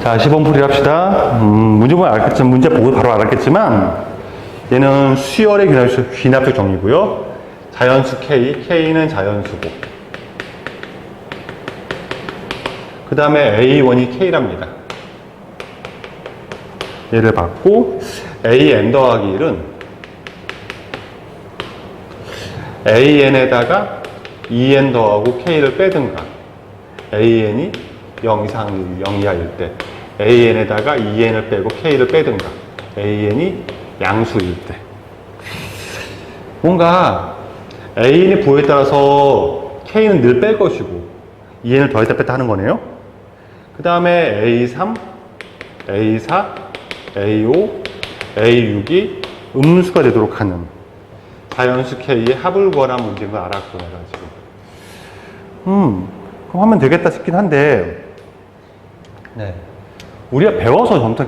자, 시범 풀이 합시다. 문제 보면 알겠지만, 문제 보고 바로 알았겠지만, 얘는 수열의 귀납적 정리고요. 자연수 K, K는 자연수고. 그 다음에 A1이 K랍니다. 얘를 받고, AN 더하기 1은 AN에다가 2N 더하고 K를 빼든가, AN이 0 이상 0 이하일 때 AN에다가 2N을 빼고 K를 빼든가, AN이 양수일 때. 뭔가 AN의 부호에 따라서 K는 늘 뺄 것이고 2N을 더했다 뺐다 하는 거네요. 그 다음에 A3, A4, A5, A6이 음수가 되도록 하는 자연수 K의 합을 구하라는 문제인 걸 알았고, 내가 지금. 그럼 하면 되겠다 싶긴 한데, 네. 우리가 배워서 점점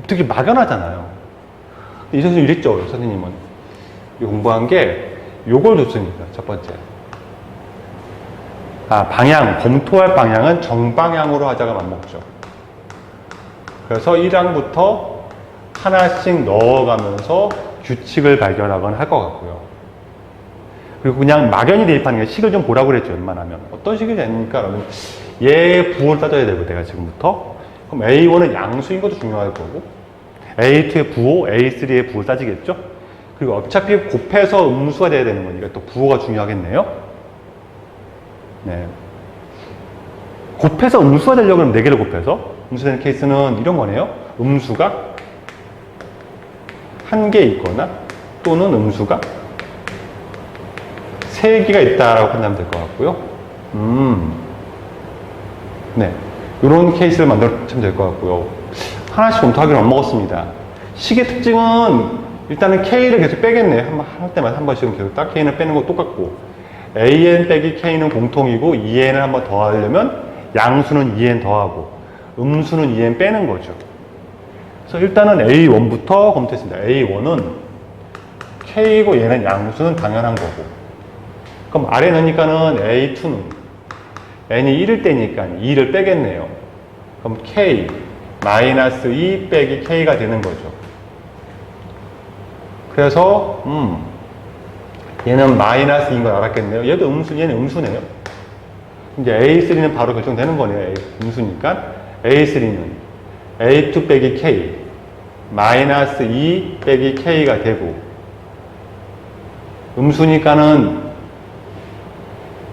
되게 막연하잖아요. 이 선생님 이랬죠, 선생님은. 공부한 게 요걸 줬습니다. 첫 번째. 방향, 검토할 방향은 정방향으로 하자가 맞먹죠. 그래서 1항부터 하나씩 넣어가면서 규칙을 발견하거나 할 것 같고요. 그리고 그냥 막연히 대입하는 게 식을 좀 보라고 그랬죠, 웬만하면. 어떤 식이 됩니까? 그러면 얘 부호를 따져야 되고, 내가 지금부터. 그럼 A1은 양수인 것도 중요할 거고, A2의 부호, A3의 부호를 따지겠죠? 그리고 어차피 곱해서 음수가 돼야 되는 거니까 또 부호가 중요하겠네요? 네. 곱해서 음수가 되려고 하면 4개를 곱해서 음수 되는 케이스는 이런 거네요. 음수가 1개 있거나 또는 음수가 3개가 있다라고 판단하면 될 것 같고요. 네. 이런 케이스를 만들어주면 될 것 같고요. 하나씩 검토하기로 먹었습니다. 식의 특징은 일단은 K를 계속 빼겠네요. 할 때마다 한 번씩은 계속 딱 K는 빼는 거 똑같고, AN 빼기 K는 공통이고 2N을 한번 더하려면 양수는 2N 더하고 음수는 2N 빼는 거죠. 그래서 일단은 A1부터 검토했습니다. A1은 K고 얘는 양수는 당연한 거고, 그럼 아래 넣으니까는 A2는 N이 1일 때니까 2를 빼겠네요. 그럼 K 마이너스 2 빼기 K가 되는 거죠. 그래서 얘는 마이너스인 걸 알았겠네요. 얘도 얘는 음수네요. 이제 A3는 바로 결정되는 거네요. 음수니까 A3는 A2 빼기 K 마이너스 2 빼기 K가 되고, 음수니까는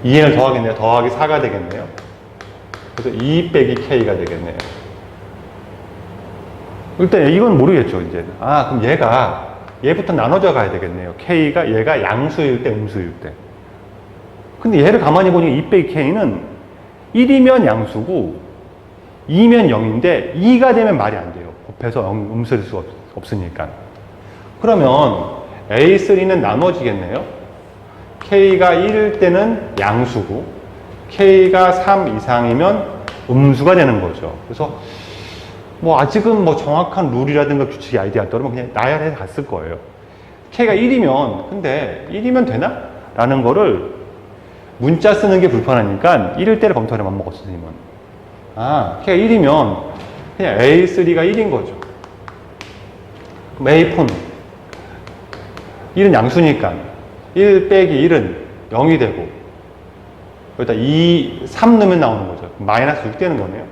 2N을 더하겠네요. 더하기 4가 되겠네요. 그래서 2 빼기 K가 되겠네요. 일단 이건 모르겠죠, 이제. 그럼 얘부터 나눠져 가야 되겠네요. 얘가 양수일 때, 음수일 때. 근데 얘를 가만히 보니까 2 빼기 K는 1이면 양수고 2면 0인데 2가 되면 말이 안 돼요. 곱해서 음수일 수가 없으니까. 그러면 A3는 나눠지겠네요. K가 1일 때는 양수고 K가 3 이상이면 음수가 되는 거죠. 그래서 아직은 정확한 룰이라든가 규칙이 아이디어 안 떠오르면 그냥 나열해 갔을 거예요. K가 1이면, 근데 1이면 되나? 라는 거를 문자 쓰는 게 불편하니까 1일 때를 검토하려 맘먹었어, 선생님은. K가 1이면 그냥 A3가 1인 거죠. 그럼 A4는 1은 양수니까 1 빼기 1은 0이 되고, 여기다 3 넣으면 나오는 거죠. 마이너스 6 되는 거네요.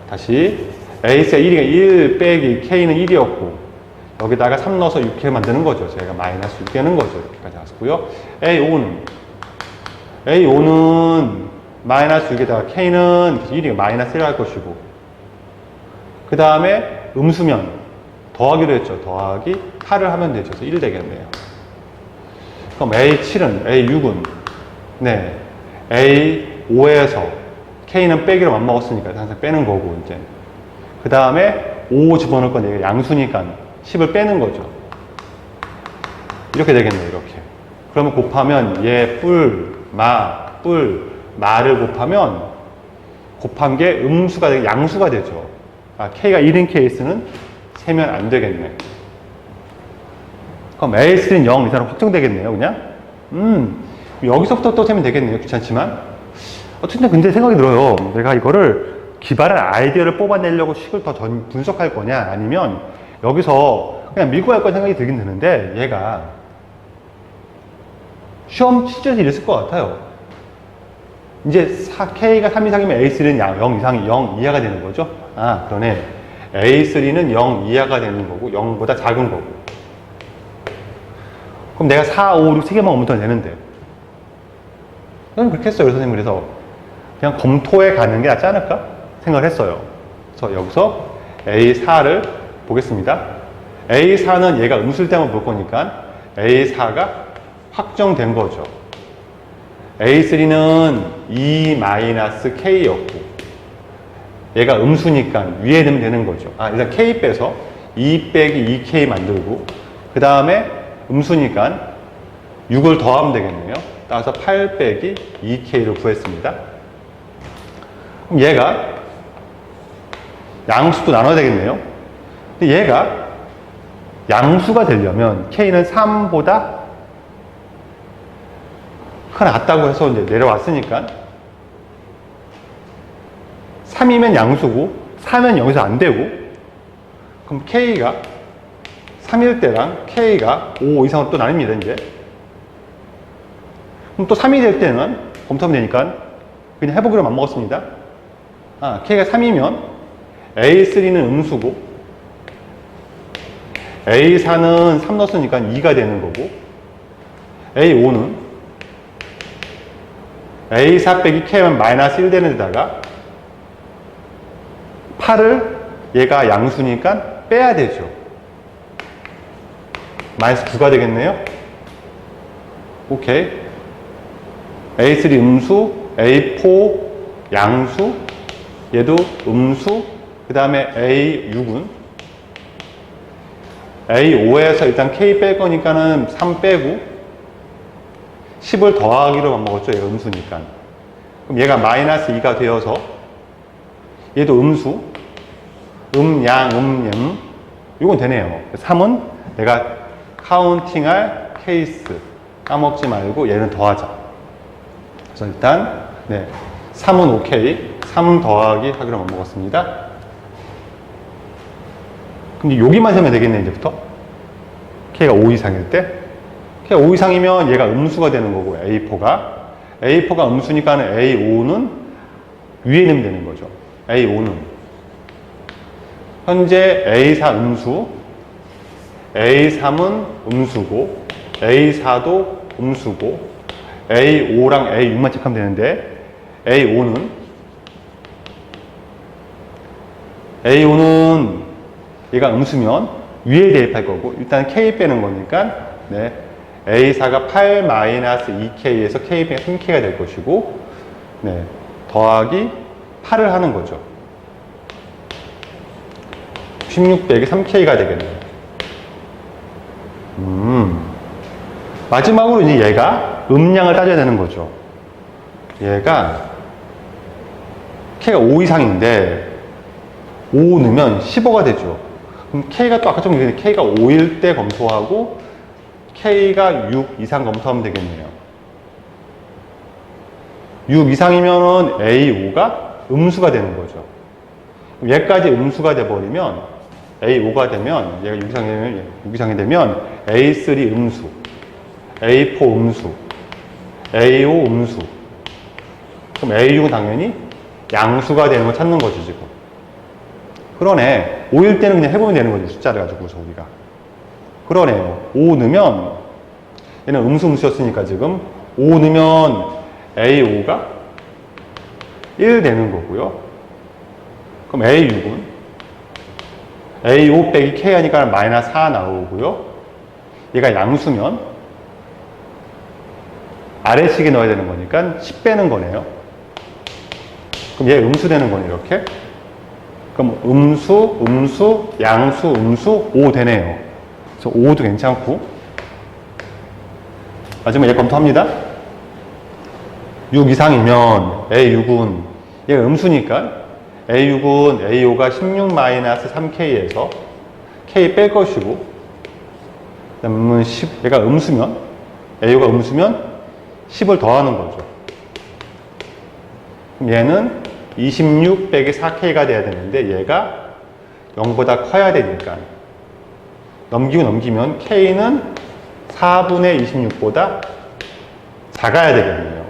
다시 A3가 1이니까 1 빼기 K는 1이었고, 여기다가 3 넣어서 6해 만드는 거죠. 제가 마이너스 6 되는 거죠. 여기까지 왔고요. A5는 마이너스 6에다가 K는 1이니까 마이너스 1 할 것이고, 그 다음에 음수면 더하기로 했죠. 더하기 8을 하면 되죠. 그래서 1 되겠네요. 그럼 A6은 네, A5에서 K는 빼기로 맘먹었으니까 항상 빼는 거고, 이제. 그 다음에 5 집어넣을 건 얘가 양수니까 10을 빼는 거죠. 이렇게 되겠네요, 이렇게. 그러면 곱하면 얘 마를 곱한 게 음수가 되고 양수가 되죠. K가 1인 케이스는 세면 안 되겠네. 그럼 A3는 0 이상으로 확정되겠네요, 그냥. 여기서부터 또 세면 되겠네요, 귀찮지만. 어쨌든 근데 생각이 들어요. 내가 이거를 기발한 아이디어를 뽑아내려고 식을 더 분석할 거냐, 아니면 여기서 그냥 밀고 갈 거 생각이 들긴 드는데, 얘가 시험 취지에서 이랬을 것 같아요. 이제 K가 3 이상이면 A3는 0 이상이 0 이하가 되는 거죠. 아, 그러네. A3는 0 이하가 되는 거고 0보다 작은 거고. 그럼 내가 4, 5, 6 3개만 오면 더 되는데. 저는 그렇게 했어요. 선생님. 그래서 그냥 검토해 가는 게 낫지 않을까 생각을 했어요. 그래서 여기서 A4를 보겠습니다. A4는 얘가 음수일 때만 볼 거니까 A4가 확정된 거죠. A3는 E-K였고 얘가 음수니까 위에 넣으면 되는 거죠. 아, 일단 K 빼서 2 빼기 2K 만들고 그 다음에 음수니까 6을 더하면 되겠네요. 따라서 8 빼기 2K를 구했습니다. 그럼 얘가 양수도 나눠야 되겠네요. 근데 얘가 양수가 되려면 K는 3보다 낫다고 해서 이제 내려왔으니까 3이면 양수고 4면 여기서 안 되고, 그럼 K가 3일 때랑 K가 5 이상으로 또 나뉩니다. 이제 그럼 또 3이 될 때는 검토하면 되니까 그냥 해보기로 맘먹었습니다. 아, K가 3이면 A3는 음수고 A4는 3 넣었으니까 2가 되는 거고, A5는 A4 빼기 K면 마이너스 1 되는 데다가 8을 얘가 양수니까 빼야 되죠. 마이너스 9가 되겠네요. 오케이. A3 음수, A4 양수, 얘도 음수, 그 다음에 A6은 A5에서 일단 K 뺄 거니까는 3 빼고 10을 더하기로만 먹었죠. 얘가 음수니까. 그럼 얘가 마이너스 2가 되어서 얘도 음수, 양, 이건 되네요. 3은 내가 카운팅할 케이스 까먹지 말고 얘는 더하자. 그래서 일단 3은 오케이, 3 더하기 하기로만 먹었습니다. 근데 여기만 세면 되겠네, 이제부터. K가 5 이상일 때. K가 5 이상이면 얘가 음수가 되는 거고, A4가 음수니까 A5는 위에 넣으면 되는 거죠. A5는 현재 A4 음수, A3은 음수고, A4도 음수고, A5랑 A6만 체크하면 되는데, A5는 얘가 음수면 위에 대입할 거고, 일단 K 빼는 거니까, A4가 8 마이너스 2K에서 K 빼기 3K가 될 것이고, 더하기 8을 하는 거죠. 16 빼기 3K가 되겠네요. 마지막으로 이제 얘가 음량을 따져야 되는 거죠. 얘가 K가 5 이상인데 5 넣으면 15가 되죠. 그럼 K가 또 아까 좀 얘기했는데 K가 5일 때 검토하고 K가 6 이상 검토하면 되겠네요. 6 이상이면은 A5가 음수가 되는 거죠. 얘까지 음수가 돼버리면 A5가 되면 얘가 6 이상이 되면 A3 음수, A4 음수, A5 음수. 그럼 A6은 당연히 양수가 되는 걸 찾는 거죠, 지금. 그러네. 5일 때는 그냥 해보면 되는 거지, 숫자를 가지고서 우리가. 그러네요. 5 넣으면 얘는 음수였으니까 지금 5 넣으면 A5가 1 되는 거고요. 그럼 A6은 A5 빼기 K 하니까 마이너스 4 나오고요. 얘가 양수면 아래식에 넣어야 되는 거니까 10 빼는 거네요. 그럼 얘 음수 되는 거네, 이렇게. 그럼 음수, 양수, 음수 5 되네요. 그래서 5도 괜찮고. 마지막 얘 검토합니다. 6 이상이면 A6은 얘가 음수니까 A6은 A5가 16-3K에서 K 뺄 것이고, 그 다음에 10, 얘가 음수면 A5가 음수면 10을 더하는 거죠. 그럼 얘는 26 빼기 4K가 돼야 되는데 얘가 0보다 커야 되니까 넘기면 K는 4분의 26보다 작아야 되거든요.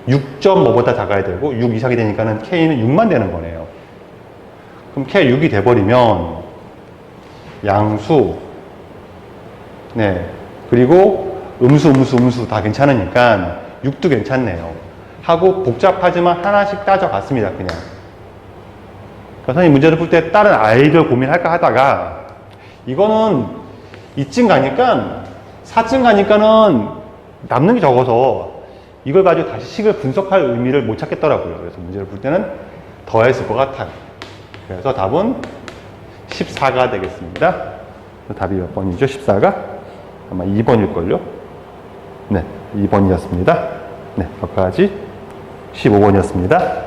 6.5보다 작아야 되고 6 이상이 되니까는 K는 6만 되는 거네요. 그럼 K 6이 돼버리면 양수, 네, 그리고 음수 다 괜찮으니까 6도 괜찮네요. 하고 복잡하지만 하나씩 따져갔습니다. 그냥. 선생님 문제를 풀 때 다른 아이들 고민할까 하다가 이거는 2쯤 가니까 4쯤 가니까는 남는 게 적어서 이걸 가지고 다시 식을 분석할 의미를 못 찾겠더라고요. 그래서 문제를 풀 때는 더 했을 것 같아요. 그래서 답은 14가 되겠습니다. 답이 몇 번이죠? 14가? 아마 2번일걸요? 네, 2번이었습니다. 네, 여기까지 15번이었습니다.